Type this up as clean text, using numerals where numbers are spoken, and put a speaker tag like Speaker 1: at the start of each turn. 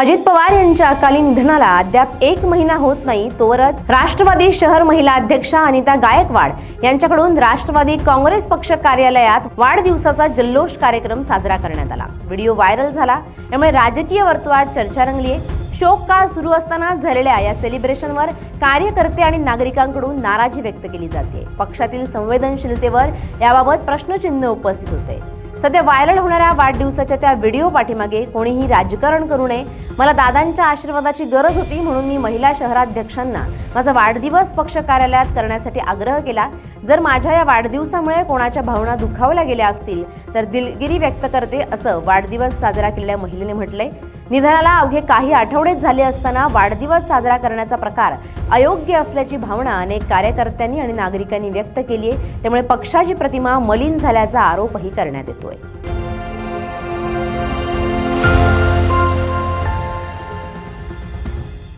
Speaker 1: अजित पवार यांच्या अकाली निधनाला अद्याप 1 महिना होत नाही तोवरच राष्ट्रवादी शहर महिला अध्यक्षा अनिता गायकवाड यांच्याकडून राष्ट्रवादी काँग्रेस पक्ष कार्यालयात वाढदिवसाचा जल्लोष कार्यक्रम साजरा करण्यात आला। व्हिडिओ व्हायरल झाला, त्यामुळे राजकीय वर्तुळात चर्चा रंगली आहे। शोक काळ सुरू असताना झालेल्या या सेलिब्रेशनवर कार्यकर्ते आणि नागरिकांकडून नाराजी व्यक्त केली जाते। पक्षातील संवेदनशीलतेवर याबाबत प्रश्नचिन्ह उपस्थित होते। सध्या व्हायरल होणाऱ्या वाढदिवसाच्या त्या व्हिडिओ पाठीमागे कोणीही राजकारण करू नये, मला दादांच्या आशीर्वादाची गरज होती म्हणून मी महिला शहराध्यक्षांना माझा वाढदिवस पक्ष कार्यालयात करण्यासाठी आग्रह केला। जर माझ्या या वाढदिवसामुळे कोणाच्या भावना दुखावल्या गेल्या असतील तर दिलगिरी व्यक्त करते, असं वाढदिवस साजरा केलेल्या महिलेने म्हटलंय। निधनाला अवघे काही आठवडेच झाले असताना वाढदिवस साजरा करण्याचा प्रकार अयोग्य असल्याची भावना अनेक कार्यकर्त्यांनी आणि नागरिकांनी व्यक्त केली आहे। त्यामुळे पक्षाची प्रतिमा मलिन झाल्याचा आरोपही करण्यात येतोय।